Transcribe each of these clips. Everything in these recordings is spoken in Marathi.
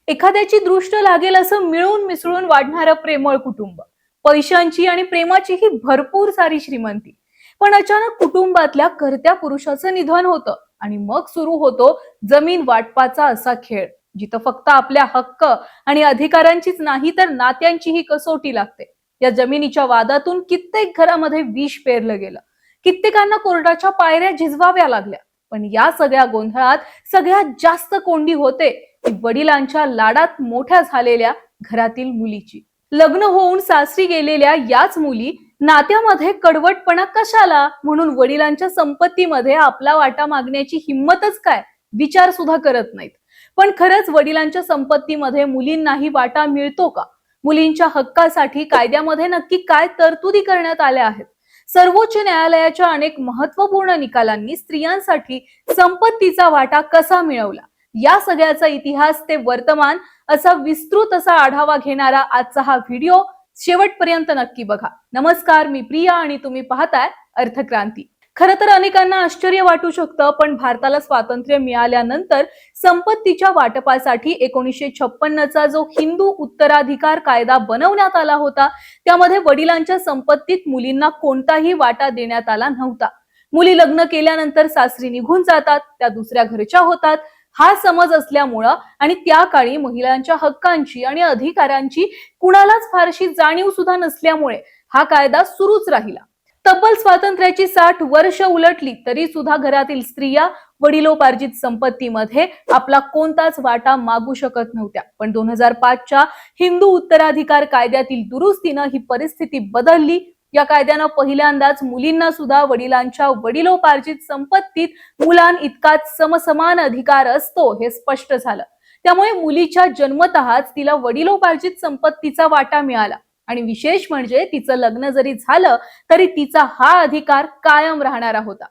एखाद्याची दृष्ट लागेल असं मिळून मिसळून वाढणारं प्रेमळ कुटुंब, पैशांची आणि प्रेमाची ही भरपूर सारी श्रीमंती. पण अचानक कुटुंबातल्या कर्त्या पुरुषाचं निधन होतं आणि मग सुरू होतो जमीन वाटपाचा असा खेळ, जिथं फक्त आपल्या हक्क आणि अधिकारांचीच नाही तर नात्यांचीही कसोटी लागते. या जमिनीच्या वादातून कित्येक घरामध्ये विष पेरलं गेलं, कित्येकांना कोर्टाच्या पायऱ्या झिजवाव्या लागल्या. पण या सगळ्या गोंधळात सगळ्यात जास्त कोंडी होते ती वडिलांच्या लाडात मोठ्या झालेल्या घरातील मुलीची. लग्न होऊन सासरी गेलेल्या याच मुली नात्यामध्ये कडवटपणा कशाला म्हणून वडिलांच्या संपत्तीमध्ये आपला वाटा मागण्याची हिंमतच काय विचार सुद्धा करत नाहीत. पण खरंच वडिलांच्या संपत्तीमध्ये मुलींनाही वाटा मिळतो का? मुलींच्या हक्कासाठी कायद्यामध्ये नक्की काय तरतुदी करण्यात आल्या आहेत? सर्वोच्च न्यायालयाच्या अनेक महत्वपूर्ण निकालांनी स्त्रियांसाठी संपत्तीचा वाटा कसा मिळवला, या सगळ्याचा इतिहास ते वर्तमान असा विस्तृत असा आढावा घेणारा आजचा हा व्हिडिओ शेवटपर्यंत नक्की बघा. नमस्कार, मी प्रिया आणि तुम्ही पाहताय अर्थक्रांती. खरं तर अनेकांना आश्चर्य वाटू शकतं, पण भारताला स्वातंत्र्य मिळाल्यानंतर संपत्तीच्या वाटपासाठी 1956चा जो हिंदू उत्तराधिकार कायदा बनवण्यात आला होता, त्यामध्ये वडिलांच्या संपत्तीत मुलींना कोणताही वाटा देण्यात आला नव्हता. मुली लग्न केल्यानंतर सासरी निघून जातात, त्या दुसऱ्या घरच्या होतात, हा समज असल्यामुळं आणि त्या काळी महिलांच्या हक्कांची आणि अधिकारांची कुणालाच फारशी जाणीव सुद्धा नसल्यामुळे हा कायदा सुरूच राहिला. तब्बल स्वातंत्र्याची 60 वर्ष उलटली तरी सुद्धा घरातील स्त्रिया वडिलोपार्जित संपत्तीमध्ये आपला कोणताच वाटा मागू शकत नव्हत्या. पण 2005च्या हिंदू उत्तराधिकार कायद्यातील दुरुस्तीनं ही परिस्थिती बदलली. या कायद्यानं पहिल्यांदाच मुलींना सुद्धा वडिलांच्या वडिलोपार्जित संपत्तीत मुलां इतकाच समसमान अधिकार असतो हे स्पष्ट झालं. त्यामुळे मुलीच्या जन्मतःच तिला वडिलोपार्जित संपत्तीचा वाटा मिळाला आणि विशेष म्हणजे तिचं लग्न जरी झालं तरी तिचा हा अधिकार कायम राहणारा होता.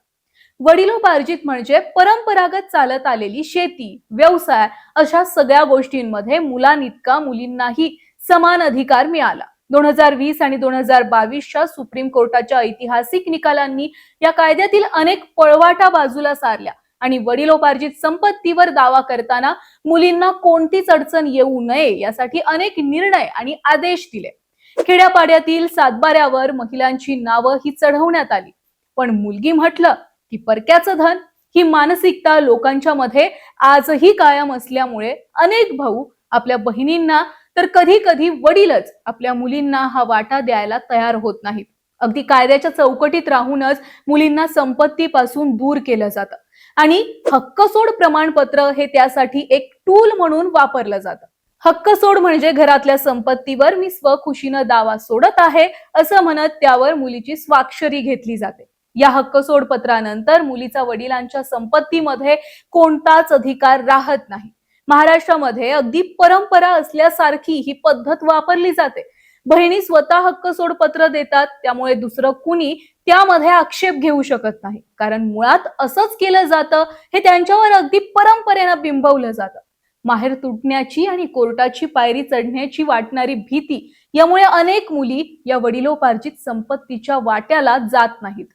वडिलोपार्जित म्हणजे परंपरागत चालत आलेली शेती, व्यवसाय अशा सगळ्या गोष्टींमध्ये मुलांइतका मुलींनाही समान अधिकार मिळाला. 2020 आणि 2022च्या सुप्रीम कोर्टाच्या ऐतिहासिक निकालांनी या कायद्यातील अनेक पळवाटा बाजूला सारल्या आणि वडिलोपार्जित संपत्तीवर दावा करताना मुलींना कोणतीच अडचण येऊ नये यासाठी अनेक निर्णय आणि आदेश दिले. खेड्यापाड्यातील सातबाऱ्यावर महिलांची नावं ही चढवण्यात आली. पण मुलगी म्हटलं की परक्याचं धन ही मानसिकता लोकांच्या मध्ये आजही कायम असल्यामुळे अनेक भाऊ आपल्या बहिणींना तर कधी कधी वडीलच आपल्या मुलींना हा वाटा द्यायला तयार होत नाहीत. अगदी कायद्याच्या चौकटीत राहूनच मुलींना संपत्तीपासून दूर केलं जातं आणि हक्कसोड प्रमाणपत्र हे त्यासाठी एक टूल म्हणून वापरलं जातं. हक्कसोड म्हणजे घरातल्या संपत्तीवर मी स्वखुशीनं दावा सोडत आहे असं म्हणत त्यावर मुलीची स्वाक्षरी घेतली जाते. या हक्कसोड पत्रानंतर मुलीचा वडिलांच्या संपत्तीमध्ये कोणताच अधिकार राहत नाही. महाराष्ट्रामध्ये अगदी परंपरा असल्यासारखी ही पद्धत वापरली जाते. बहिणी स्वतः हक्कसोड पत्र देतात, त्यामुळे दुसरं कुणी त्यामध्ये आक्षेप घेऊ शकत नाही, कारण मुळात असंच केलं जातं हे त्यांच्यावर अगदी परंपरेनं बिंबवलं जातं. माहेर तुटण्याची आणि कोर्टाची पायरी चढण्याची वाटणारी भीती यामुळे अनेक मुली या वडिलोपार्जित संपत्तीच्या वाट्याला जात नाहीत.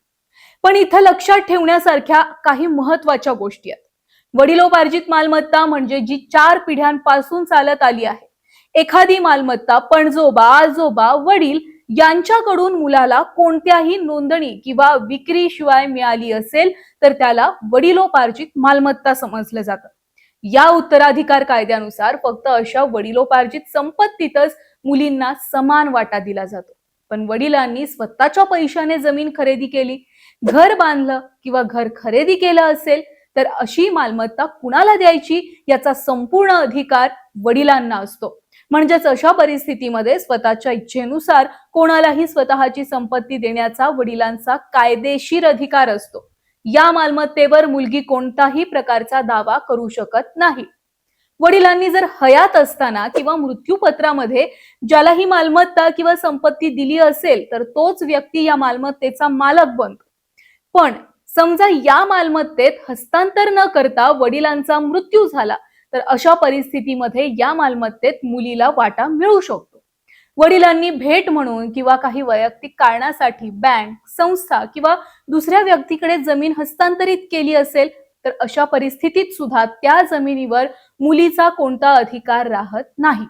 पण इथं लक्षात ठेवण्यासारख्या काही महत्वाच्या गोष्टी आहेत. वडिलोपार्जित मालमत्ता म्हणजे जी 4 पिढ्यांपासून चालत आली आहे. एखादी मालमत्ता पणजोबा, आजोबा, वडील यांच्याकडून मुलाला कोणत्याही नोंदणी किंवा विक्रीशिवाय मिळाली असेल तर त्याला वडिलोपार्जित मालमत्ता समजलं जातं. या उत्तराधिकार कायद्यानुसार फक्त अशा वडिलोपार्जित संपत्तीतच मुलींना समान वाटा दिला जातो. पण वडिलांनी स्वतःच्या पैशाने जमीन खरेदी केली, घर बांधलं किंवा घर खरेदी केलं असेल तर अशी मालमत्ता कुणाला द्यायची याचा संपूर्ण अधिकार वडिलांना असतो. म्हणजेच अशा परिस्थितीमध्ये स्वतःच्या इच्छेनुसार कोणालाही स्वतःची संपत्ती देण्याचा वडिलांचा कायदेशीर अधिकार असतो. या मालमत्तेवर मुलगी कोणताही प्रकारचा दावा करू शकत नाही. वडिलांनी जर हयात असताना किंवा मृत्यूपत्रामध्ये ज्याला ही मालमत्ता किंवा संपत्ती दिली असेल तर तोच व्यक्ती या मालमत्तेचा मालक बनतो. पण समजा या मालमत्तेत हस्तांतर न करता वडिलांचा मृत्यू झाला तर अशा परिस्थितीमध्ये या मालमत्तेत मुलीला वाटा मिळू शकतो. वडिलांनी भेट म्हणून किंवा काही वैयक्तिक कारणासाठी बँक, संस्था किंवा दुसऱ्या व्यक्तीकडे जमीन हस्तांतरित केली असेल तर अशा परिस्थितीत सुद्धा त्या जमिनीवर मुलीचा कोणता अधिकार राहत नाही.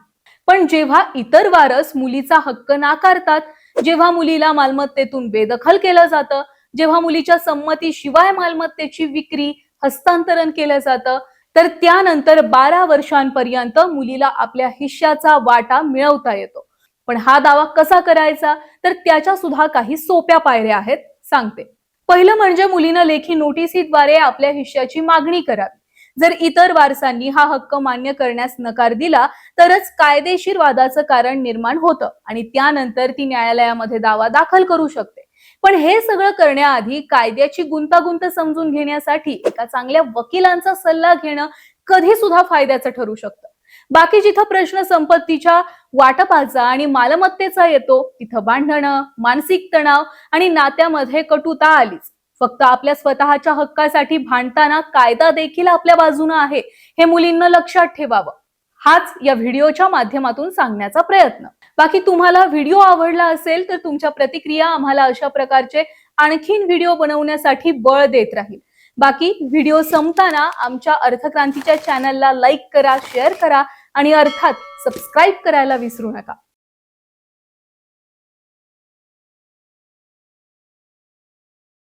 पण जेव्हा इतर वारस मुलीचा हक्क नाकारतात, जेव्हा मुलीला मालमत्तेतून बेदखल केलं जातं, जेव्हा मुलीच्या संमतीशिवाय मालमत्तेची विक्री, हस्तांतरण केलं जातं, तर त्यानंतर 12 वर्षांपर्यंत मुलीला आपल्या हिश्श्याचा वाटा मिळवता येतो. पण हा दावा कसा करायचा, तर त्याच्या सुद्धा काही सोप्या पायऱ्या आहेत, सांगते. पहिलं म्हणजे मुलीनं लेखी नोटिसीद्वारे आपल्या हिश्श्याची मागणी करावी. जर इतर वारसांनी हा हक्क मान्य करण्यास नकार दिला तरच कायदेशीर वादाचं कारण निर्माण होतं आणि त्यानंतर ती न्यायालयामध्ये दावा दाखल करू शकते. पण हे सगळं करण्याआधी कायद्याची गुंतागुंत समजून घेण्यासाठी एका चांगल्या वकिलांचा सल्ला घेणं कधी सुद्धा फायद्याचं ठरू शकतं. बाकी जिथं प्रश्न संपत्तीच्या वाटपाचा आणि मालमत्तेचा येतो, तिथं भांडणं, मानसिक तणाव आणि नात्यामध्ये कटुता आलीच. फक्त आपल्या स्वतःच्या हक्कासाठी भांडताना कायदा देखील आपल्या बाजूने आहे, हे मुलींना लक्षात ठेवावं. हाच या व्हिडिओच्या माध्यमातून सांगण्याचा प्रयत्न. बाकी तुम्हाला व्हिडिओ आवडला असेल तर तुमच्या प्रतिक्रिया आम्हाला अशा प्रकारचे आणखीन व्हिडिओ बनवण्यासाठी बळ देत राहील. बाकी व्हिडिओ संपताना आमच्या अर्थक्रांतीच्या चॅनलला लाईक करा, शेअर करा आणि अर्थात सबस्क्राईब करायला विसरू नका.